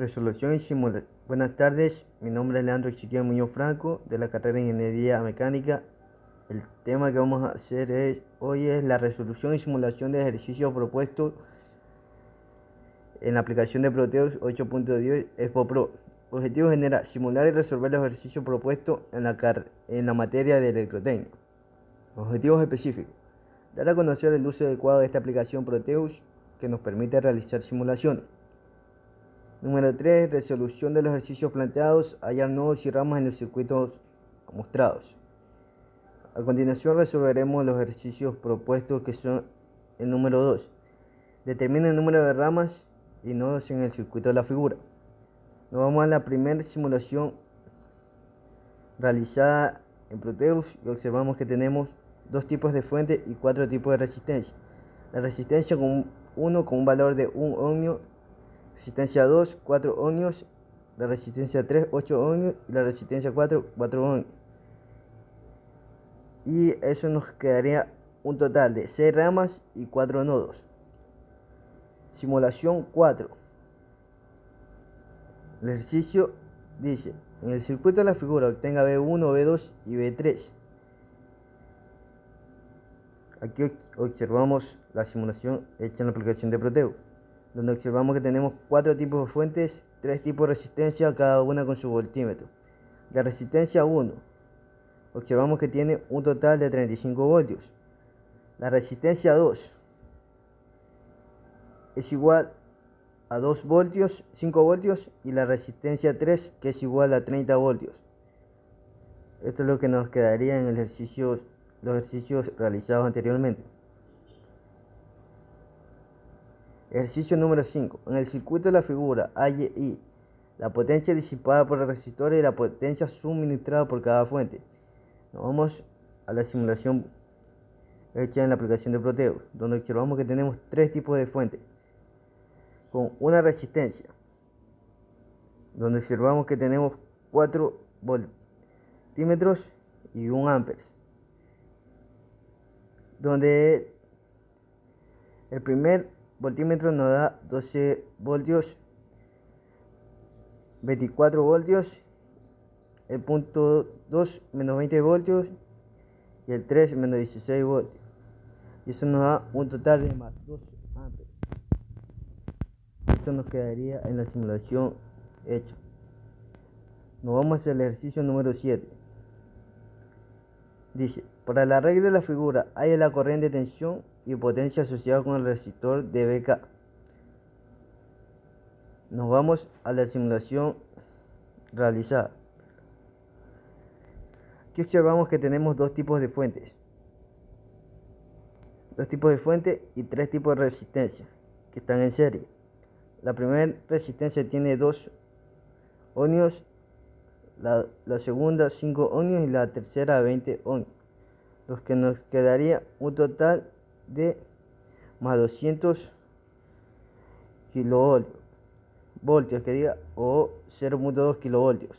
Resolución y simulación. Buenas tardes, mi nombre es Leandro Ezequiel Muñoz Franco, de la carrera de Ingeniería Mecánica. El tema que vamos a hacer hoy es la resolución y simulación de ejercicios propuestos en la aplicación de Proteus 8.10 Expo Pro. Objetivo general: simular y resolver los ejercicios propuestos en la materia de electrotecnia. Objetivos específicos: dar a conocer el uso adecuado de esta aplicación Proteus que nos permite realizar simulaciones. Número 3. Resolución de los ejercicios planteados, hallar nodos y ramas en los circuitos mostrados. A continuación resolveremos los ejercicios propuestos, que son el número 2. Determina el número de ramas y nodos en el circuito de la figura. Nos vamos a la primera simulación realizada en Proteus y observamos que tenemos dos tipos de fuente y cuatro tipos de resistencia. La resistencia 1 con un valor de 1 ohmio, resistencia 2, 4 ohmios, la resistencia 3, 8 ohmios y la resistencia 4, 4 ohmios. Y eso nos quedaría un total de 6 ramas y 4 nodos. Simulación 4. El ejercicio dice: en el circuito de la figura obtenga B1, B2 y B3. Aquí observamos la simulación hecha en la aplicación de Proteus, donde observamos que tenemos 4 tipos de fuentes, 3 tipos de resistencia, cada una con su voltímetro. La resistencia 1, observamos que tiene un total de 35 voltios. La resistencia 2 es igual a 2 voltios, 5 voltios, y la resistencia 3, que es igual a 30 voltios. Esto es lo que nos quedaría en los ejercicios realizados anteriormente. Ejercicio número 5. En el circuito de la figura A y I, la potencia disipada por el resistor y la potencia suministrada por cada fuente. Nos vamos a la simulación hecha en la aplicación de Proteus, donde observamos que tenemos 3 tipos de fuentes con una resistencia, donde observamos que tenemos 4 voltímetros y 1 amperes, donde el primer voltímetro nos da 12 voltios, 24 voltios, el punto 2 menos 20 voltios y el 3 menos 16 voltios, y eso nos da un total de más 2 amperes. Esto nos quedaría en la simulación hecha. Nos vamos al ejercicio número 7. Dice: para la regla de la figura hay la corriente de tensión y potencia asociada con el resistor de BK. Nos vamos a la simulación realizada. Aquí observamos que tenemos dos tipos de fuentes. Y 3 tipos de resistencia que están en serie. La primera resistencia tiene 2 ohmios, la segunda 5 ohmios y la tercera 20 ohmios, los que nos quedaría un total de más 200 kilovoltios o 0.2 kilovoltios.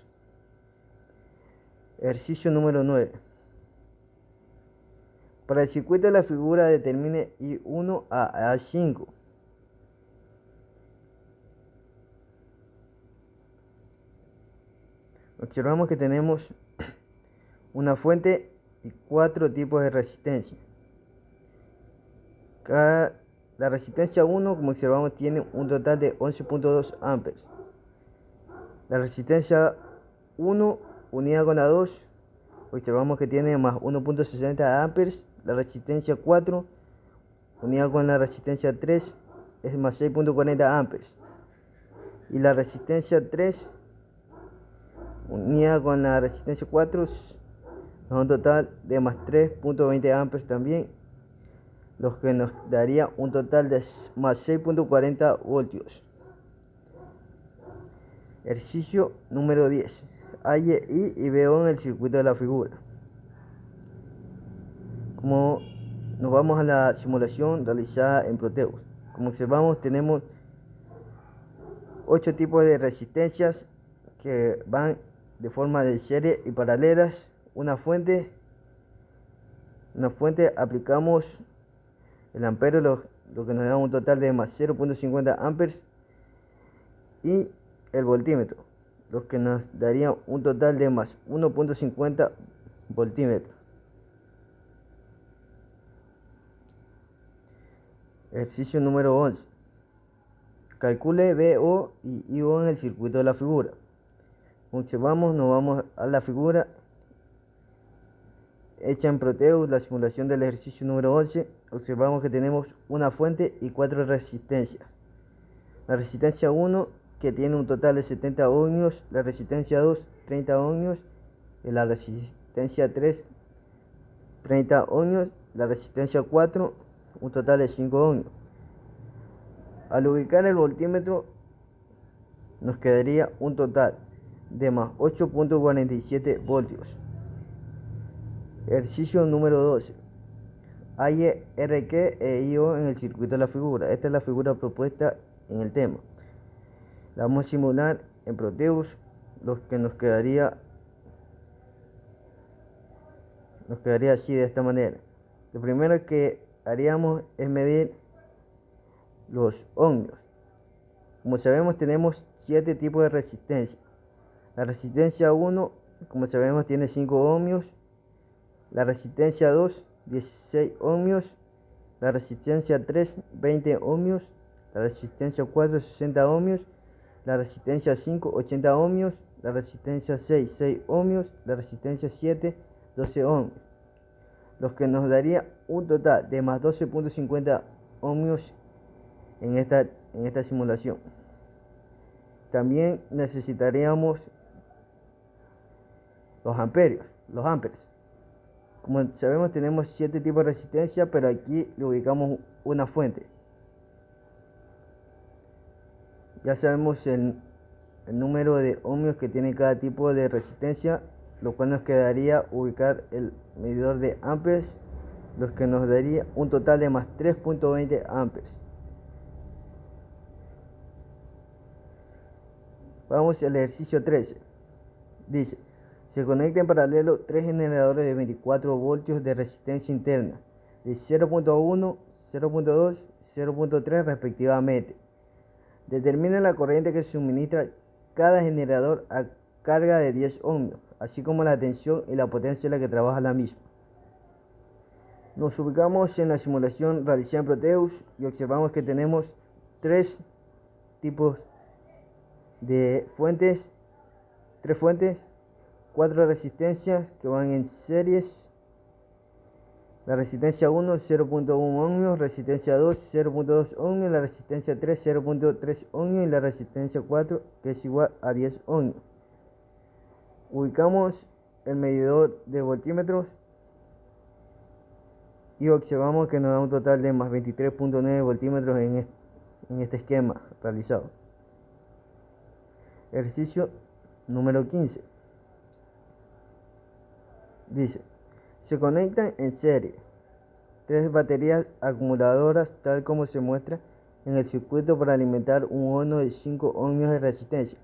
Ejercicio número 9. Para el circuito de la figura determine I1 a A5. Observamos que tenemos una fuente y 4 tipos de resistencia. La resistencia 1, como observamos, tiene un total de 11.2 amperes. La resistencia 1 unida con la 2, observamos que tiene más 1.60 amperes. La resistencia 4 unida con la resistencia 3 es más 6.40 amperes. Y la resistencia 3 unida con la resistencia 4 es un total de más 3.20 amperes también, lo que nos daría un total de más 6.40 voltios. Ejercicio número 10. Hay I y BO en el circuito de la figura. Como nos vamos a la simulación realizada en Proteus, como observamos, tenemos 8 tipos de resistencias que van de forma de serie y paralelas. Una fuente aplicamos el ampero, lo que nos da un total de más 0.50 amperes, y el voltímetro, lo que nos daría un total de más 1.50 voltímetros. Ejercicio número 11. Calcule VO y IO en el circuito de la figura. Observamos, nos vamos a la figura hecha en Proteus, la simulación del ejercicio número 11. Observamos que tenemos una fuente y 4 resistencias. La resistencia 1, que tiene un total de 70 ohmios, la resistencia 2, 30 ohmios, y la resistencia 3, 30 ohmios, la resistencia 4, un total de 5 ohmios. Al ubicar el voltímetro, nos quedaría un total de más 8.47 voltios. Ejercicio número 12. Hay RQ e IO en el circuito de la figura. Esta es la figura propuesta en el tema. La vamos a simular en Proteus, lo que nos quedaría así, de esta manera. Lo primero que haríamos es medir los ohmios. Como sabemos, tenemos 7 tipos de resistencia. La resistencia 1, como sabemos, tiene 5 ohmios. La resistencia 2, 16 ohmios. La resistencia 3, 20 ohmios. La resistencia 4, 60 ohmios. La resistencia 5, 80 ohmios. La resistencia 6, 6 ohmios. La resistencia 7, 12 ohmios. Lo que nos daría un total de más 12.50 ohmios en esta simulación. También necesitaríamos los amperes. Como sabemos, tenemos 7 tipos de resistencia, pero aquí le ubicamos una fuente. Ya sabemos el número de ohmios que tiene cada tipo de resistencia, lo cual nos quedaría ubicar el medidor de amperes, lo que nos daría un total de más 3.20 amperes. Vamos al ejercicio 13. Dice: se conecta en paralelo 3 generadores de 24 voltios de resistencia interna de 0.1, 0.2, 0.3 respectivamente. Determina la corriente que suministra cada generador a carga de 10 ohmios, así como la tensión y la potencia en la que trabaja la misma. Nos ubicamos en la simulación realizada en Proteus y observamos que tenemos 3 tipos de fuentes, 4 resistencias que van en series. La resistencia 1, 0.1 ohmios, resistencia 2, 0.2 ohmios, la resistencia 3, 0.3 ohmios y la resistencia 4, que es igual a 10 ohmios. Ubicamos el medidor de voltímetros y observamos que nos da un total de más 23.9 voltímetros en este esquema realizado. Ejercicio número 15. Dice: se conectan en serie 3 baterías acumuladoras, tal como se muestra en el circuito, para alimentar un horno de 5 ohmios de resistencia.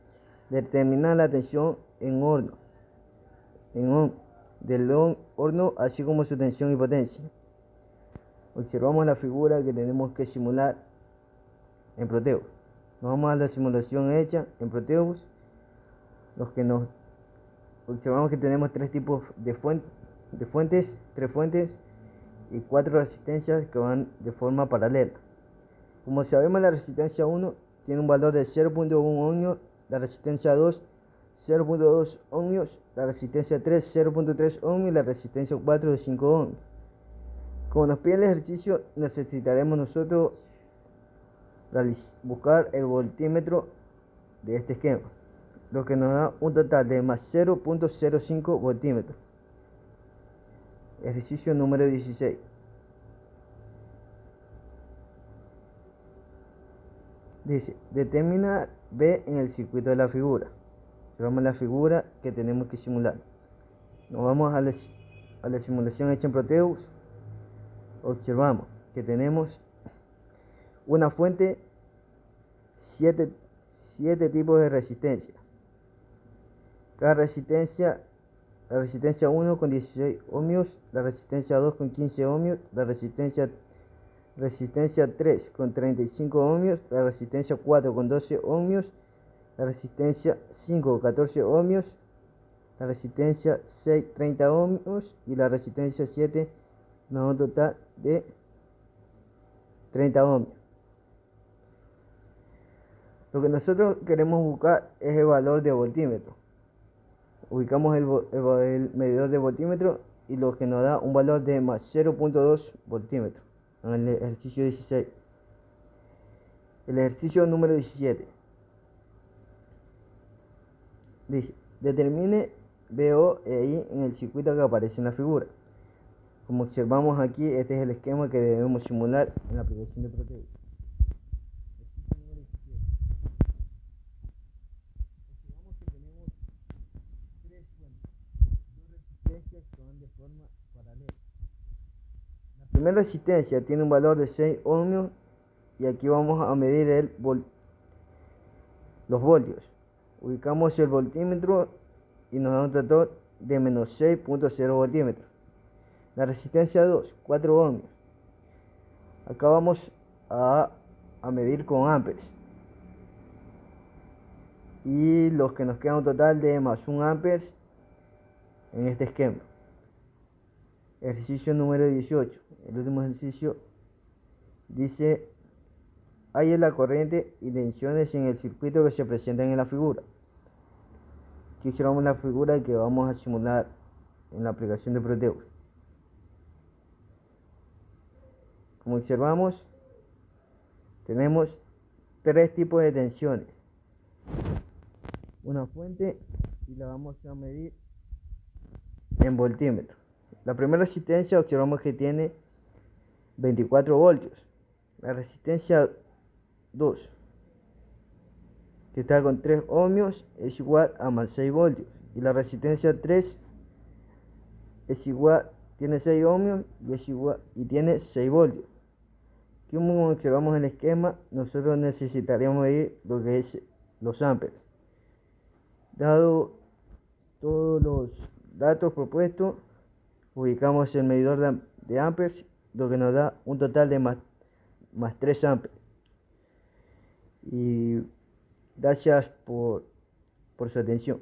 Determina la tensión del horno, así como su tensión y potencia. Observamos la figura que tenemos que simular en Proteus. Nos vamos a la simulación hecha en Proteus. Observamos que tenemos 3 tipos de fuentes, 3 fuentes y 4 resistencias que van de forma paralela. Como sabemos, la resistencia 1 tiene un valor de 0.1 ohmios, la resistencia 2, 0.2 ohmios, la resistencia 3, 0.3 ohmios y la resistencia 4 de 5 ohmios. Como nos pide el ejercicio, necesitaremos nosotros buscar el voltímetro de este esquema, lo que nos da un total de más 0.05 voltímetros. Ejercicio número 16. Dice: determina B en el circuito de la figura. Observamos la figura que tenemos que simular. Nos vamos a la simulación hecha en Proteus. Observamos que tenemos una fuente, 7 tipos de resistencia. Cada resistencia: la resistencia 1 con 16 ohmios, la resistencia 2 con 15 ohmios, la resistencia 3 con 35 ohmios, la resistencia 4 con 12 ohmios, la resistencia 5, 14 ohmios, la resistencia 6, 30 ohmios y la resistencia 7 nos da un total de 30 ohmios. Lo que nosotros queremos buscar es el valor de voltímetro. Ubicamos el medidor de voltímetro y lo que nos da un valor de más 0.2 voltímetros en el ejercicio 16. El ejercicio número 17 dice: determine VO e I en el circuito que aparece en la figura. Como observamos aquí, este es el esquema que debemos simular en la aplicación de Proteus. Ejercicio número 17. Observamos que tenemos tres fuentes, dos resistencias que van de forma paralela. La primera resistencia tiene un valor de 6 ohmios y aquí vamos a medir los voltios. Ubicamos el voltímetro y nos da un total de menos 6.0 voltímetros. La resistencia 2, 4 ohmios. Acá vamos a medir con amperes. Y los que nos queda un total de más 1 amperes en este esquema. Ejercicio número 18. El último ejercicio dice: hay la corriente y tensiones en el circuito que se presentan en la figura. Aquí observamos la figura que vamos a simular en la aplicación de Proteus. Como observamos, tenemos tres tipos de tensiones. Una fuente y la vamos a medir en voltímetros. La primera resistencia observamos que tiene 24 voltios. La resistencia 2, que está con 3 ohmios, es igual a más 6 voltios. Y la resistencia 3 es igual, tiene 6 ohmios y es igual y tiene 6 voltios. Como observamos en el esquema, nosotros necesitaríamos medir lo que es los amperes. Dado todos los datos propuestos, ubicamos el medidor de amperes, lo que nos da un total de más 3 amperes. Y gracias por su atención.